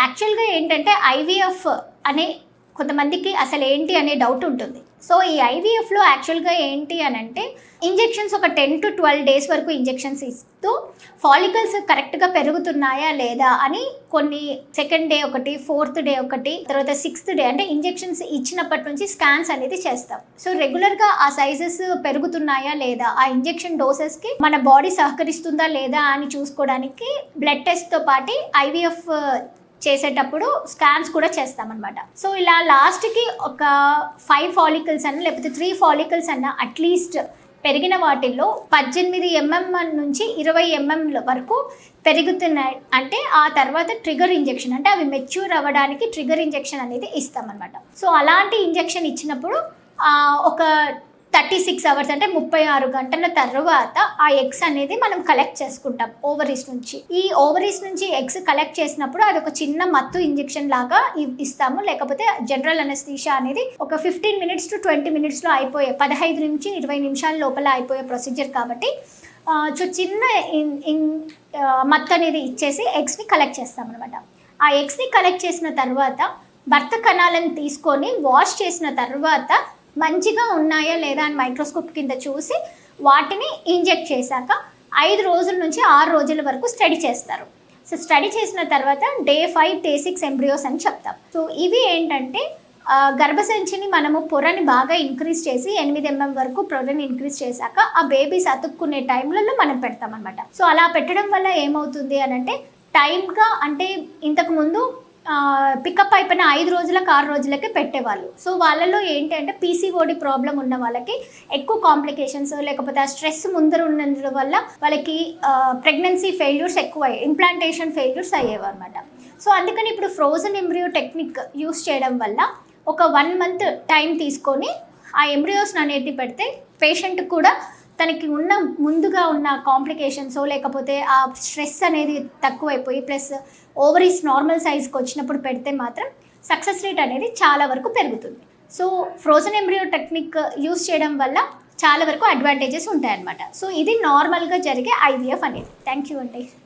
యాక్చువల్గా ఏంటంటే ఐవీఎఫ్ అనే కొంతమందికి అసలు ఏంటి అనే డౌట్ ఉంటుంది. సో ఈ ఐవీఎఫ్లో యాక్చువల్గా ఏంటి అని అంటే ఇంజెక్షన్స్ ఒక 10 to 12 డేస్ వరకు ఇంజెక్షన్స్ ఇస్తూ ఫాలికల్స్ కరెక్ట్గా పెరుగుతున్నాయా లేదా అని కొన్ని సెకండ్ డే ఒకటి, ఫోర్త్ డే ఒకటి, తర్వాత 6th డే అంటే ఇంజెక్షన్స్ ఇచ్చినప్పటి నుంచి స్కాన్స్ అనేది చేస్తాం. సో రెగ్యులర్గా ఆ సైజెస్ పెరుగుతున్నాయా లేదా, ఆ ఇంజెక్షన్ డోసెస్కి మన బాడీ సహకరిస్తుందా లేదా అని చూసుకోవడానికి బ్లడ్ టెస్ట్తో పాటు ఐవీఎఫ్ చేసేటప్పుడు స్కాన్స్ కూడా చేస్తామన్నమాట. సో ఇలా లాస్ట్కి ఒక 5 ఫాలికల్స్ అన్న లేకపోతే 3 ఫాలికల్స్ అన్న అట్లీస్ట్ పెరిగిన వాటిల్లో 18 mm నుంచి 20 mm వరకు పెరుగుతున్నాయి అంటే ఆ తర్వాత ట్రిగర్ ఇంజెక్షన్ అంటే అవి మెచ్యూర్ అవ్వడానికి ట్రిగర్ ఇంజెక్షన్ అనేది ఇస్తామన్నమాట. సో అలాంటి ఇంజెక్షన్ ఇచ్చినప్పుడు ఒక 36 hours అంటే 36 గంటల తర్వాత ఆ ఎగ్స్ అనేది మనం కలెక్ట్ చేసుకుంటాం ఓవరీస్ నుంచి. ఈ ఓవరీస్ నుంచి ఎగ్స్ కలెక్ట్ చేసినప్పుడు అది ఒక చిన్న మత్తు ఇంజెక్షన్ లాగా ఇస్తాము, లేకపోతే జనరల్ అనస్థీషియా అనేది ఒక 15 minutes to 20 minutesలో అయిపోయే 15 నుంచి 20 నిమిషాల లోపల అయిపోయే ప్రొసీజర్ కాబట్టి చిన్న మత్తు అనేది ఇచ్చేసి ఎగ్స్ని కలెక్ట్ చేస్తామన్నమాట. ఆ ఎగ్స్ని కలెక్ట్ చేసిన తర్వాత భర్త కణాలను తీసుకొని వాష్ చేసిన తర్వాత మంచిగా ఉన్నాయా లేదా అని మైక్రోస్కోప్ కింద చూసి వాటిని ఇంజెక్ట్ చేశాక 5 రోజుల నుంచి 6 రోజుల వరకు స్టడీ చేస్తారు. సో స్టడీ చేసిన తర్వాత Day 5, Day 6 ఎంబ్రియోస్ అని చెప్తాం. సో ఇవి ఏంటంటే గర్భసంచిని మనము పొరని బాగా ఇంక్రీజ్ చేసి 8 mm వరకు పొరని ఇంక్రీజ్ చేశాక ఆ బేబీస్ అతుక్కునే టైంలలో మనం పెడతాం అనమాట. సో అలా పెట్టడం వల్ల ఏమవుతుంది అని అంటే టైమ్గా అంటే ఇంతకుముందు పికప్ అయిపోయిన 5 రోజులకు 6 రోజులకే పెట్టేవాళ్ళు. సో వాళ్ళలో ఏంటి అంటే పీసీఓడి ప్రాబ్లం ఉన్న వాళ్ళకి ఎక్కువ కాంప్లికేషన్స్ లేకపోతే ఆ స్ట్రెస్ ముందర ఉన్నందు వల్ల వాళ్ళకి ప్రెగ్నెన్సీ ఫెయిల్యూర్స్ ఎక్కువ అయ్యాయి, ఇంప్లాంటేషన్ ఫెయిల్యూర్స్ అయ్యేవి అనమాట. సో అందుకని ఇప్పుడు ఫ్రోజన్ ఎంబ్రియో టెక్నిక్ యూస్ చేయడం వల్ల ఒక 1 month టైం తీసుకొని ఆ ఎంబ్రియోస్ని అనేది పెడితే పేషెంట్ కూడా తనకి ముందుగా ఉన్న కాంప్లికేషన్స్ లేకపోతే ఆ స్ట్రెస్ అనేది తక్కువైపోయి ప్లస్ ఓవరీస్ నార్మల్ సైజ్కి వచ్చినప్పుడు పెడితే మాత్రం సక్సెస్ రేట్ అనేది చాలా వరకు పెరుగుతుంది. So frozen embryo technique use చేయడం వల్ల చాలా వరకు అడ్వాంటేజెస్ ఉంటాయన్నమాట. సో ఇది నార్మల్గా జరిగే ఐవీఎఫ్ అనేది. థ్యాంక్ యూ అండి.